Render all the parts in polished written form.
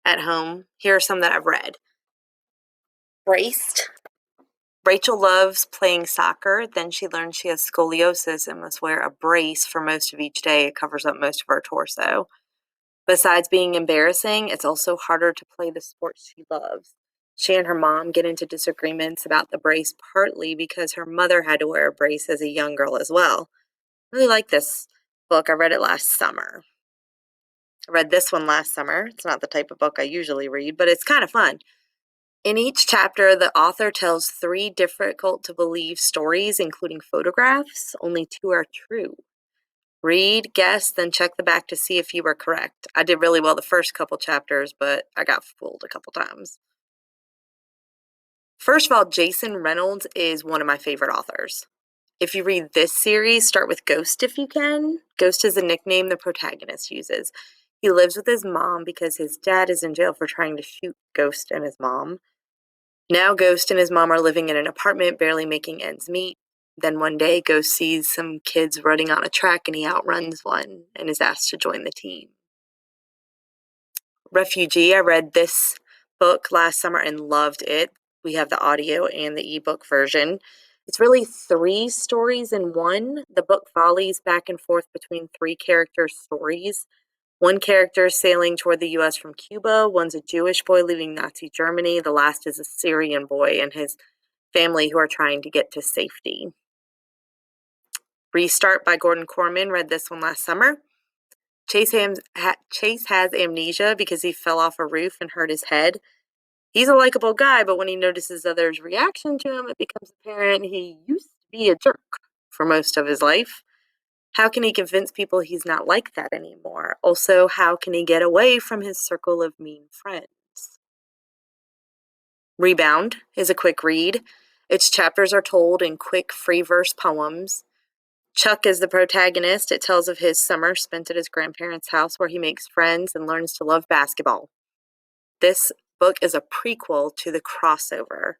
at home. Here are some that I've read. Braced. Rachel loves playing soccer. Then she learns she has scoliosis and must wear a brace for most of each day. It covers up most of her torso. Besides being embarrassing, it's also harder to play the sport she loves. She and her mom get into disagreements about the brace, partly because her mother had to wear a brace as a young girl as well. I really like this book. I read it last summer. I read this one last summer. It's not the type of book I usually read, but it's kind of fun. In each chapter, the author tells 3 difficult to believe stories, including photographs. Only 2 are true. Read, guess, then check the back to see if you were correct. I did really well the first couple chapters, but I got fooled a couple times. First of all, Jason Reynolds is one of my favorite authors. If you read this series, start with Ghost if you can. Ghost is a nickname the protagonist uses. He lives with his mom because his dad is in jail for trying to shoot Ghost and his mom. Now Ghost and his mom are living in an apartment, barely making ends meet. Then one day, Ghost sees some kids running on a track and he outruns one and is asked to join the team. Refugee, I read this book last summer and loved it. We have the audio and the ebook version. It's really 3 stories in one. The book volleys back and forth between 3 characters' stories. One character is sailing toward the U.S. from Cuba. One's a Jewish boy leaving Nazi Germany. The last is a Syrian boy and his family who are trying to get to safety. Restart by Gordon Corman. Read this one last summer. Chase has amnesia because he fell off a roof and hurt his head. He's a likable guy, but when he notices others' reaction to him, it becomes apparent he used to be a jerk for most of his life. How can he convince people he's not like that anymore? Also, how can he get away from his circle of mean friends? Rebound is a quick read. Its chapters are told in quick free verse poems. Chuck is the protagonist. It tells of his summer spent at his grandparents' house where he makes friends and learns to love basketball. This book is a prequel to the crossover,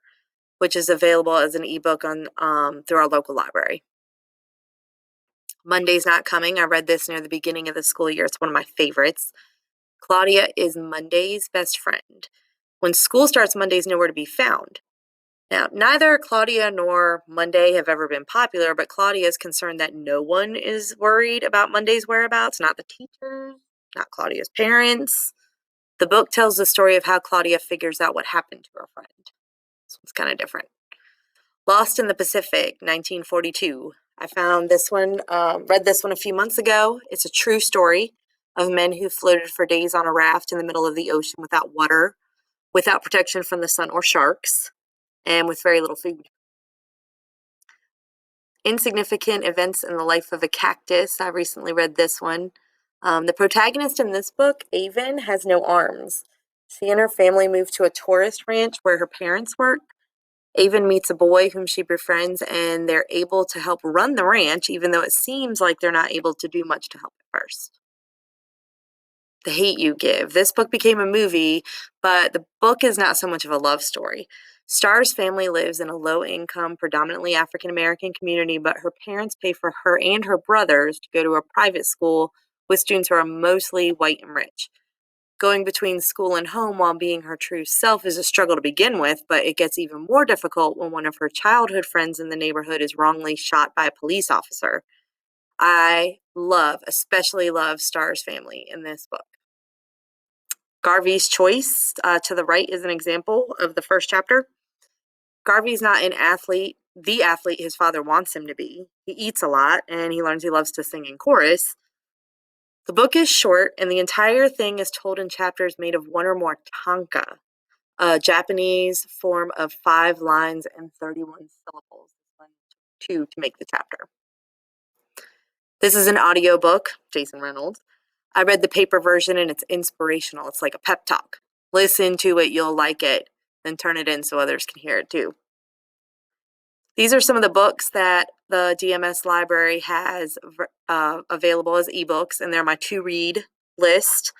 which is available as an ebook on through our local library. Monday's Not Coming. I read this near the beginning of the school year. It's one of my favorites. Claudia is Monday's best friend. When school starts, Monday's nowhere to be found. Now, neither Claudia nor Monday have ever been popular, but Claudia is concerned that no one is worried about Monday's whereabouts, not the teachers, not Claudia's parents. The book tells the story of how Claudia figures out what happened to her friend. So it's kind of different. Lost in the Pacific, 1942. I found this one, read this one a few months ago. It's a true story of men who floated for days on a raft in the middle of the ocean without water, without protection from the sun or sharks, and with very little food. Insignificant Events in the Life of a Cactus. I recently read this one. The protagonist in this book, Avon, has no arms. She and her family move to a tourist ranch where her parents work. Avon meets a boy whom she befriends, and they're able to help run the ranch, even though it seems like they're not able to do much to help at first. The Hate You Give. This book became a movie, but the book is not so much of a love story. Star's family lives in a low-income, predominantly African-American community, but her parents pay for her and her brothers to go to a private school with students who are mostly white and rich. Going between school and home while being her true self is a struggle to begin with, but it gets even more difficult when one of her childhood friends in the neighborhood is wrongly shot by a police officer. I especially love Star's family in this book. Garvey's Choice, to the right, is an example of the first chapter. Garvey's not the athlete his father wants him to be. He eats a lot, and he learns he loves to sing in chorus. The book is short, and the entire thing is told in chapters made of 1 or more tanka, a Japanese form of 5 lines and 31 syllables. 2 to make the chapter. This is an audiobook, Jason Reynolds. I read the paper version, and it's inspirational. It's like a pep talk. Listen to it, you'll like it, then turn it in so others can hear it too. These are some of the books that the DMS library has available as ebooks, and they're my to-read list.